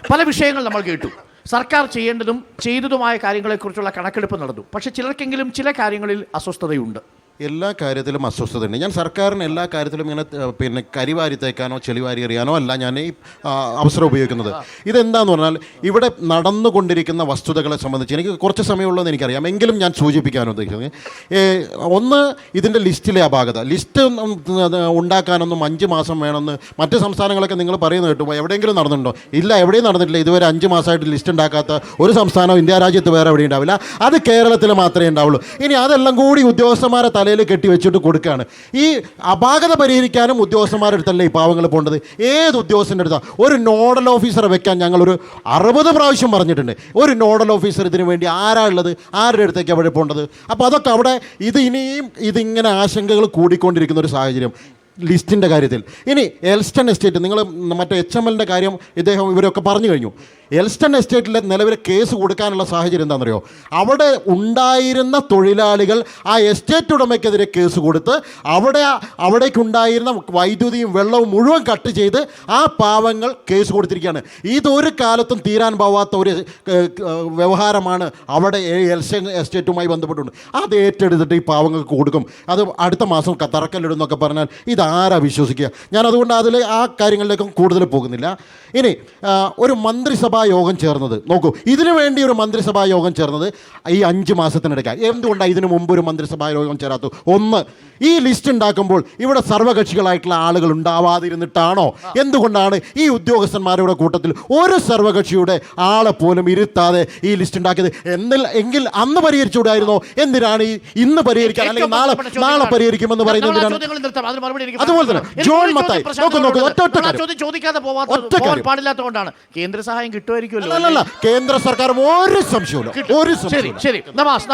പല വിഷയങ്ങൾ നമ്മൾ കേട്ടു. സർക്കാർ ചെയ്യേണ്ടതും ചെയ്തതുമായ കാര്യങ്ങളെക്കുറിച്ചുള്ള കണക്കെടുപ്പ് നടന്നു. പക്ഷേ ചിലർക്കെങ്കിലും ചില കാര്യങ്ങളിൽ അസ്വസ്ഥതയുണ്ട്. എല്ലാ കാര്യത്തിലും അസ്വസ്ഥതയുണ്ട്. ഞാൻ സർക്കാരിന് എല്ലാ കാര്യത്തിലും ഇങ്ങനെ കരിവാരി തേക്കാനോ ചെളിവാരി എറിയാനോ അല്ല ഞാൻ ഈ അവസരം ഉപയോഗിക്കുന്നത്. ഇതെന്താന്ന് പറഞ്ഞാൽ ഇവിടെ നടന്നുകൊണ്ടിരിക്കുന്ന വസ്തുതകളെ സംബന്ധിച്ച് എനിക്ക് കുറച്ച് സമയമുള്ളതെന്ന് എനിക്കറിയാം. എങ്കിലും ഞാൻ സൂചിപ്പിക്കാൻ ഉദ്ദേശിക്കുന്നത്, ഒന്ന് ഇതിൻ്റെ ലിസ്റ്റിലെ അപാകത. ലിസ്റ്റ് ഉണ്ടാക്കാനൊന്നും 5 മാസം വേണമെന്ന് മറ്റ് സംസ്ഥാനങ്ങളൊക്കെ നിങ്ങൾ പറയുന്നത് കേട്ടു. എവിടെയെങ്കിലും നടന്നിട്ടുണ്ടോ? ഇല്ല, എവിടെയും നടന്നിട്ടില്ല. ഇതുവരെ 5 മാസമായിട്ട് ലിസ്റ്റ് ഉണ്ടാക്കാത്ത ഒരു സംസ്ഥാനം ഇന്ത്യ രാജ്യത്ത് വേറെ എവിടെയും ഉണ്ടാവില്ല. അത് കേരളത്തിൽ മാത്രമേ ഉണ്ടാവുള്ളൂ. ഇനി അതെല്ലാം കൂടി ഉദ്യോഗസ്ഥന്മാരെ തലയിൽ കെട്ടിവെച്ചിട്ട് കൊടുക്കുകയാണ്. ഈ അപാകത പരിഹരിക്കാനും ഉദ്യോഗസ്ഥന്മാരുടെ അടുത്തല്ലേ ഈ പാവങ്ങൾ പോകേണ്ടത്? ഏത് ഉദ്യോഗസ്ഥൻ്റെ അടുത്താണ്? ഒരു നോഡൽ ഓഫീസറെ വെക്കാൻ ഞങ്ങളൊരു 60 പ്രാവശ്യം പറഞ്ഞിട്ടുണ്ട്. ഒരു നോഡൽ ഓഫീസർ ഇതിനു വേണ്ടി ആരാ ഉള്ളത്? ആരുടെ അടുത്തേക്ക് അവിടെ പോകേണ്ടത്? അപ്പോൾ അതൊക്കെ അവിടെ ഇനിയും ഇതിങ്ങനെ ആശങ്കകൾ കൂടിക്കൊണ്ടിരിക്കുന്ന ഒരു സാഹചര്യം ലിസ്റ്റിൻ്റെ കാര്യത്തിൽ. ഇനി എൽസ്റ്റൺ എസ്റ്റേറ്റ്, നിങ്ങൾ മറ്റേ HMLൻ്റെ കാര്യം ഇവരൊക്കെ പറഞ്ഞു കഴിഞ്ഞു. എൽസ്റ്റൺ എസ്റ്റേറ്റിലെ നിലവിലെ കേസ് കൊടുക്കാനുള്ള സാഹചര്യം എന്താണെന്നറിയോ? അവിടെ ഉണ്ടായിരുന്ന തൊഴിലാളികൾ ആ എസ്റ്റേറ്റ് ഉടമയ്ക്കെതിരെ കേസ് കൊടുത്ത് അവിടേക്കുണ്ടായിരുന്ന വൈദ്യുതിയും വെള്ളവും മുഴുവൻ കട്ട് ചെയ്ത് ആ പാവങ്ങൾ കേസ് കൊടുത്തിരിക്കുകയാണ്. ഇതൊരു കാലത്തും തീരാൻ പോവാത്ത ഒരു വ്യവഹാരമാണ് അവിടെ എൽസ്റ്റൺ എസ്റ്റേറ്റുമായി ബന്ധപ്പെട്ടുണ്ട്. അത് ഏറ്റെടുത്തിട്ട് ഈ പാവങ്ങൾക്ക് കൊടുക്കും. അത് അടുത്ത മാസം തറക്കല്ലിടുന്നൊക്കെ പറഞ്ഞാൽ ഇതാരാ വിശ്വസിക്കുക? ഞാൻ അതുകൊണ്ട് ആ കാര്യങ്ങളിലേക്കും കൂടുതൽ പോകുന്നില്ല. ഇനി ഒരു മന്ത്രിസഭാ യോഗം ചേർന്നത് നോക്കൂ. ഇതിനു വേണ്ടി ഒരു മന്ത്രിസഭാ യോഗം ചേർന്നത് ഈ 5 മാസത്തിനിടയ്ക്ക്. എന്തുകൊണ്ടാണ് ഇതിനു മുമ്പ് ഒരു മന്ത്രിസഭാ യോഗം ചേരാത്തത്? ഒന്ന്, ഈ ലിസ്റ്റ് ഉണ്ടാക്കുമ്പോൾ ഇവിടെ സർവകക്ഷികളായിട്ടുള്ള ആളുകൾ ഉണ്ടാവാതിരുന്നിട്ടാണോ? എന്തുകൊണ്ടാണ് ഈ ഉദ്യോഗസ്ഥന്മാരുടെ കൂട്ടത്തിൽ ഒരു സർവകക്ഷിയുടെ ആളെ പോലും ഇരുത്താതെ ഈ ലിസ്റ്റ് ഉണ്ടാക്കിയത്? എങ്കിൽ അന്ന് പരിഹരിച്ചുകൂടായിരുന്നോ? എന്തിനാണ് ഇന്ന് പരിഹരിക്കാൻ അല്ലെങ്കിൽ നാളെ പരിഹരിക്കുമെന്ന് പറയുന്നത്? അതുപോലെ തന്നെ ജോൺ മത്തായി ചോദിക്കാതെ പാടില്ലാത്തതുകൊണ്ടാണ്. കേന്ദ്ര സഹായം കിട്ടുമായിരിക്കുമല്ലോ. കേന്ദ്ര സർക്കാർ ഒരു സംശയമില്ല. ശരി, നവാസ്.